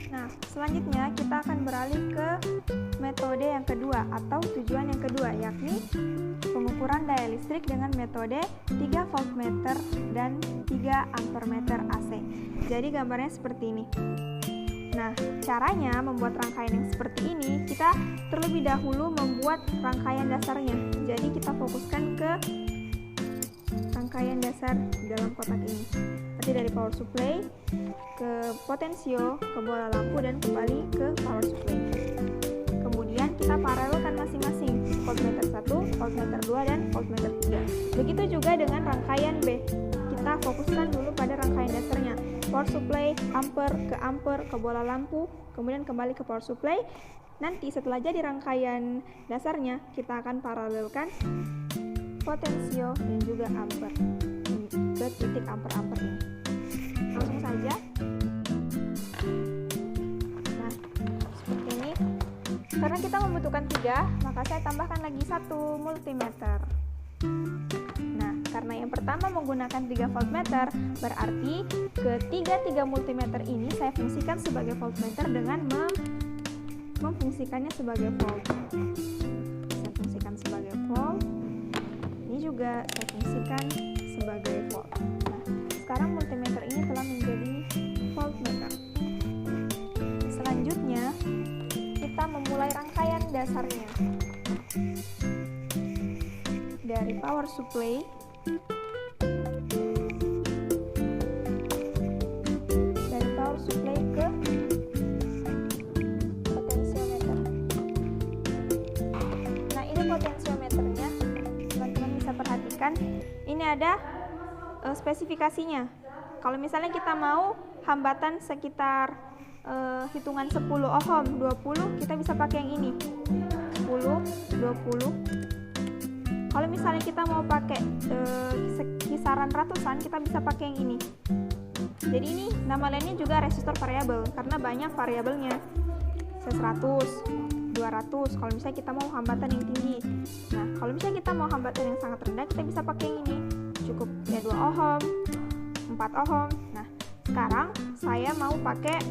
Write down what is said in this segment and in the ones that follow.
Nah, selanjutnya kita akan beralih ke metode yang kedua atau tujuan yang kedua, yakni pengukuran daya listrik dengan metode 3 voltmeter dan 3 ampermeter AC. Jadi gambarnya seperti ini. Nah, caranya membuat rangkaian yang seperti ini, kita terlebih dahulu membuat rangkaian dasarnya. Jadi kita fokuskan ke rangkaian dasar dalam kotak ini. Nanti dari power supply ke potensio, ke bola lampu, dan kembali ke power supply. Kemudian kita paralelkan masing-masing, voltmeter 1, voltmeter 2, dan voltmeter 3. Begitu juga dengan rangkaian B. Kita fokuskan dulu pada rangkaian dasarnya. Power supply, ampere, ke bola lampu, kemudian kembali ke power supply. Nanti setelah jadi rangkaian dasarnya, kita akan paralelkan potensio dan juga ampere ke titik ampere-ampere ini. Langsung saja. Nah, seperti ini. Karena kita membutuhkan 3, maka saya tambahkan lagi 1 multimeter. Nah, karena yang pertama menggunakan 3 voltmeter, berarti ketiga multimeter ini saya fungsikan sebagai voltmeter dengan memfungsikannya sebagai volt. Saya fungsikan sebagai volt. Ini juga saya fungsikan sebagai volt. Nah, sekarang multimeter ini telah menjadi voltmeter. Selanjutnya, kita memulai rangkaian dasarnya. Dari power supply ke potensiometer. Nah, ini potensiometernya, teman-teman bisa perhatikan. Ini ada spesifikasinya. Kalau misalnya kita mau hambatan sekitar hitungan 10 ohm, 20, kita bisa pakai yang ini. 10, 20. Kalau misalnya kita mau pakai kisaran ratusan, kita bisa pakai yang ini. Jadi ini nama lainnya juga resistor variabel karena banyak variabelnya. 100, 200. Kalau misalnya kita mau hambatan yang tinggi. Nah, kalau misalnya kita mau hambatan yang sangat rendah, kita bisa pakai yang ini. Cukup ya 2 ohm, 4 ohm. Nah, sekarang saya mau pakai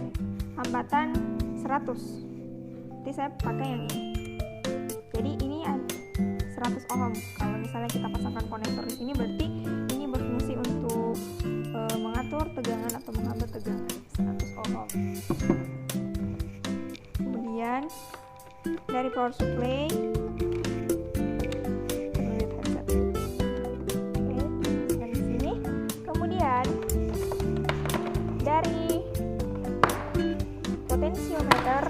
hambatan 100. Nanti saya pakai yang ini. Jadi ini 100 ohm. Kalau misalnya kita pasangkan konektor di sini, berarti ini berfungsi untuk mengatur tegangan atau menghambat tegangan 100 ohm. Kemudian dari power supply, lihat headset. Oke, dan di sini. Kemudian dari potensiometer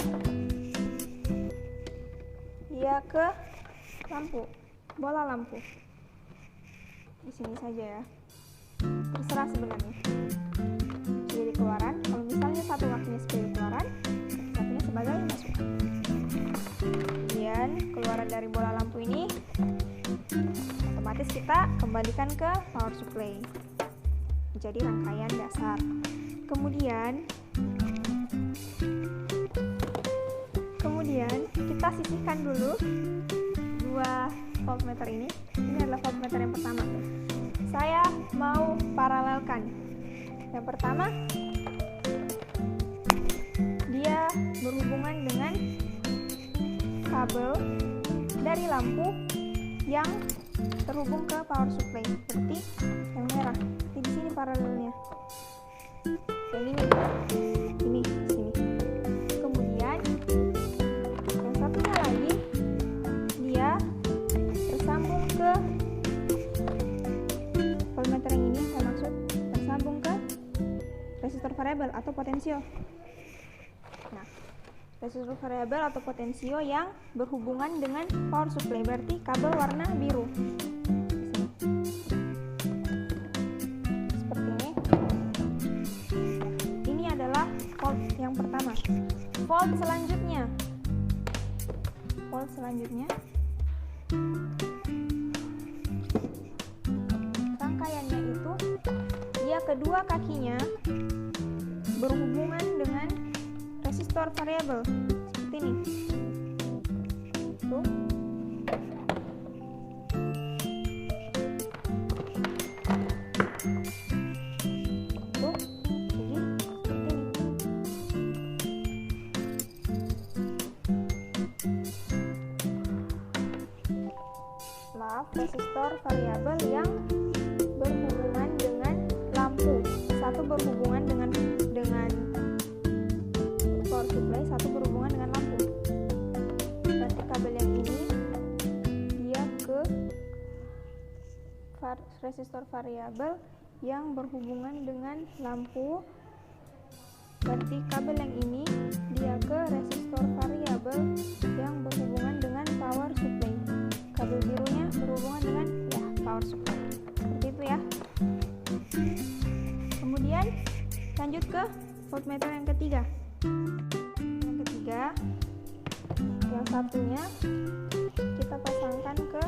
dia ke lampu, bola lampu. Di sini saja ya. Terserah sebenarnya. Jadi keluaran, kalau misalnya satu waktunya sebagai keluaran, satunya sebagai masukan. Kemudian keluaran dari bola lampu ini otomatis kita kembalikan ke power supply. Jadi rangkaian dasar. Kemudian kita sisihkan dulu 2 voltmeter ini. Ini adalah voltmeter yang pertama. Saya mau paralelkan. Yang pertama, dia berhubungan dengan kabel dari lampu yang terhubung ke power supply. Berarti yang merah. Di sini paralelnya. Yang ini sini. Kemudian yang satunya lagi dia tersambung ke voltmeter yang ini, saya maksud tersambung ke resistor variabel atau potensio. Nah, resistor variabel atau potensio yang berhubungan dengan power supply, berarti kabel warna biru. Seperti ini. Ini adalah volt yang pertama. Volt selanjutnya rangkaiannya itu dia kedua kakinya berhubungan dengan resistor variabel seperti ini. Tuh. Tuh. Jadi seperti ini. resistor variabel yang berhubungan dengan lampu. Satu berhubungan dengan power supply, satu berhubungan dengan lampu. Berarti kabel yang ini dia ke resistor variabel yang berhubungan dengan lampu. Berarti kabel yang ini dia ke resistor variabel yang berhubungan dengan power supply. Kabel birunya berhubungan dengan power supply. Seperti itu ya. Kemudian lanjut ke voltmeter yang ketiga. Yang satunya kita pasangkan ke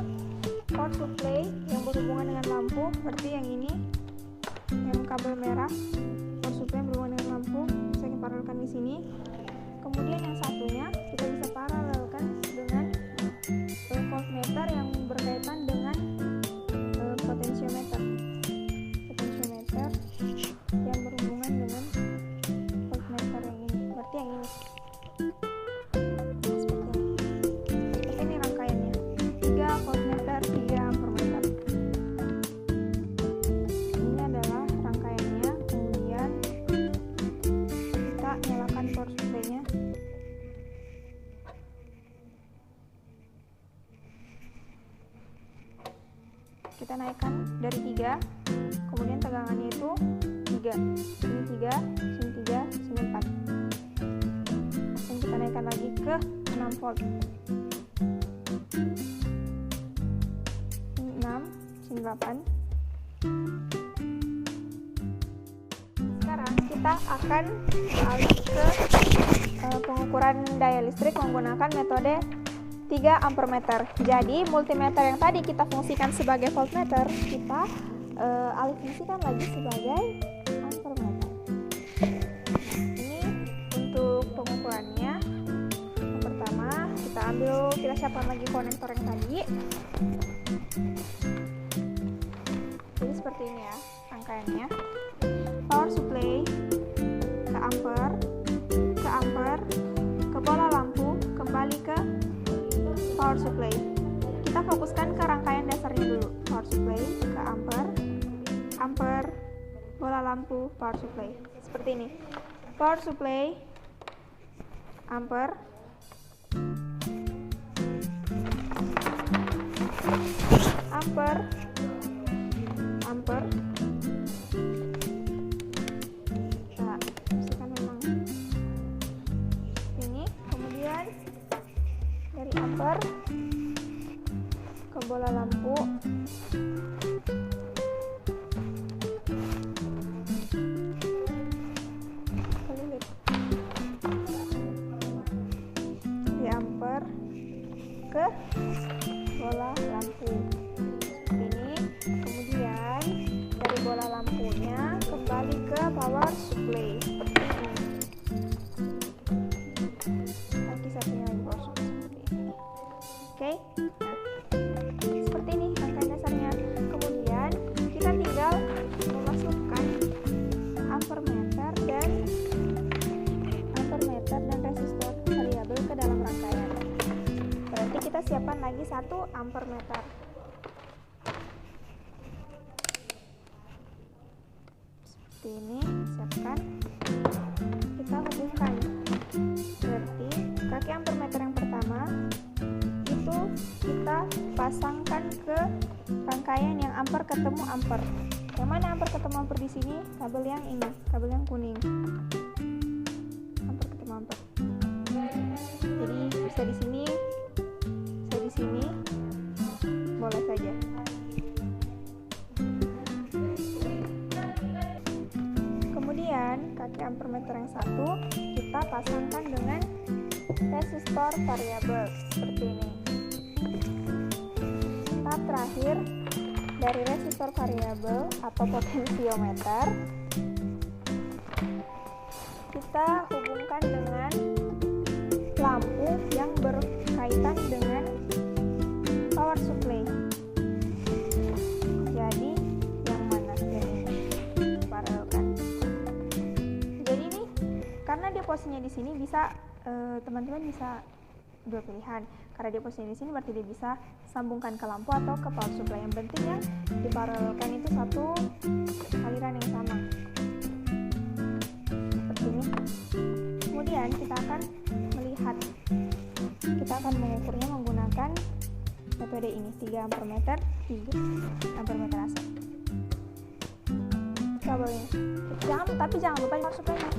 power supply yang berhubungan dengan lampu. Berarti yang ini yang kabel merah, power supply yang berhubungan dengan lampu, bisa kita paralelkan di sini. Kemudian yang satunya kita bisa paralelkan dengan voltmeter yang berkaitan dengan potensiometer yang berhubungan dengan voltmeter yang ini. Berarti yang ini seperti ini rangkaiannya, 3 voltmeter, 3 ampermeter. Ini adalah rangkaiannya. Kemudian kita nyalakan power supply-nya. Kita naikkan dari 3, kemudian tegangannya itu 3, sini 3, sini 3, sini 4. Dan kita naikkan lagi ke 6 volt. Sini 6, sini 8. Sekarang kita akan beralih ke pengukuran daya listrik menggunakan metode 3 ampermeter. Jadi multimeter yang tadi kita fungsikan sebagai voltmeter, kita alih fungsikan lagi sebagai ampermeter. Ini untuk pengukurannya. Yang pertama kita siapkan lagi konektor yang tadi. Jadi seperti ini ya rangkaiannya. Power supply ke amper, ke bola lampu, kembali ke power supply. Kita fokuskan ke rangkaian dasarnya dulu. Power supply ke amper, bola lampu, power supply. Seperti ini. Power supply, amper, Nah, misalkan memang ini. Kemudian dari amper ke bola lampu, dari amper ke bola lampu ini. Kemudian dari bola lampunya kembali ke power supply seperti ini. Lagi satunya lagi power supply seperti ini. Oke, nah seperti ini rangkaian dasarnya. Kemudian kita tinggal memasukkan ampermeter dan resistor variabel ke dalam rangkaian. Berarti kita siapkan lagi 1 ampermeter. Seperti ini, siapkan. Kita hubungkan. Berarti kaki ampermeter yang pertama itu kita pasangkan ke rangkaian yang amper ketemu amper. Yang mana amper ketemu amper di sini? Kabel yang ini, kabel yang kuning. Amper ketemu amper. Jadi bisa di sini, bisa di sini, boleh saja. Kemudian kaki ampermeter yang satu kita pasangkan dengan resistor variabel seperti ini. Tahap terakhir dari resistor variabel atau potensiometer kita hubungkan dengan lampu yang berkaitan dengan power supply. Jadi yang mana ini? Paralelkan. Jadi ini karena dia posisinya di sini, bisa teman-teman bisa dua pilihan. Karena dia posisinya di sini berarti dia bisa sambungkan ke lampu atau ke power supply. Yang penting yang diparalelkan itu satu aliran yang sama. Seperti ini. Kemudian kita akan melihat, kita akan mengukurnya menggunakan metode ini, 3 ampere meter, 3 ampere meter AC. Kabelnya. Jangan lupa power supply-nya.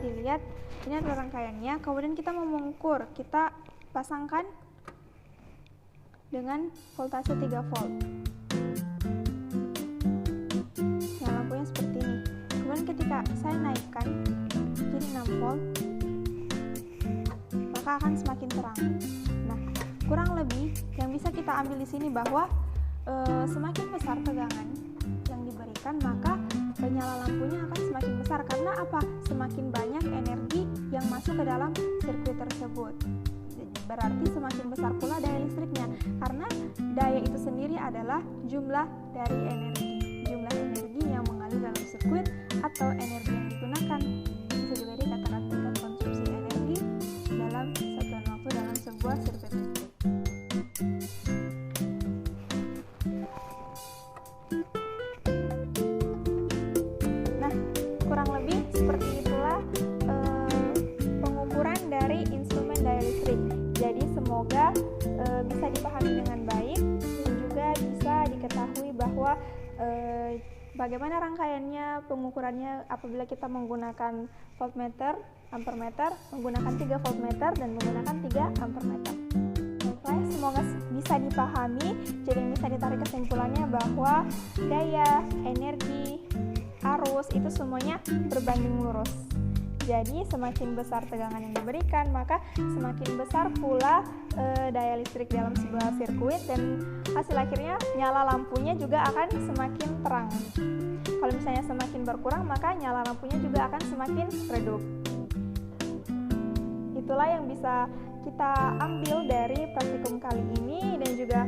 Dilihat, ini adalah rangkaiannya. Kemudian kita mau mengukur, kita pasangkan dengan voltase 3 volt. Nah, lampunya seperti ini. Kemudian ketika saya naikkan jadi 6 volt, maka akan semakin terang. Nah, kurang lebih yang bisa kita ambil di sini bahwa semakin besar tegangan yang diberikan, maka nyala lampunya akan semakin besar. Karena apa? Semakin banyak energi yang masuk ke dalam sirkuit tersebut. Berarti semakin besar pula daya listriknya. Karena daya itu sendiri adalah jumlah dari energi. Jumlah energi yang mengalir dalam sirkuit atau energi yang digunakan. Bisa juga dikatakan tingkat konsumsi energi dalam satuan waktu dalam sebuah sirkuit listrik. Kurang lebih seperti itulah pengukuran dari instrumen daya listrik. Jadi semoga bisa dipahami dengan baik dan juga bisa diketahui bahwa bagaimana rangkaiannya, pengukurannya apabila kita menggunakan voltmeter, ampermeter, menggunakan 3 voltmeter dan menggunakan 3 ampermeter. Baiklah, semoga bisa dipahami. Jadi bisa ditarik kesimpulannya bahwa daya, energi, arus itu semuanya berbanding lurus. Jadi semakin besar tegangan yang diberikan, maka semakin besar pula daya listrik dalam sebuah sirkuit, dan hasil akhirnya nyala lampunya juga akan semakin terang. Kalau misalnya semakin berkurang, maka nyala lampunya juga akan semakin redup. Itulah yang bisa kita ambil dari praktikum kali ini, dan juga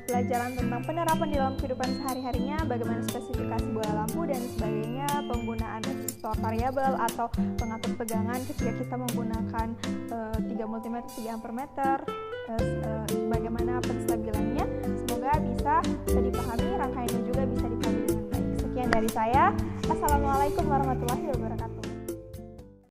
pelajaran tentang penerapan di dalam kehidupan sehari-harinya, bagaimana spesifikasi bola lampu dan sebagainya, penggunaan resistor variabel atau pengatur tegangan ketika kita menggunakan 3 multimeter, 3 ampermeter, bagaimana penstabilannya. Semoga bisa dipahami, rangkaiannya juga bisa dipahami dengan baik. Sekian dari saya. Assalamualaikum warahmatullahi wabarakatuh.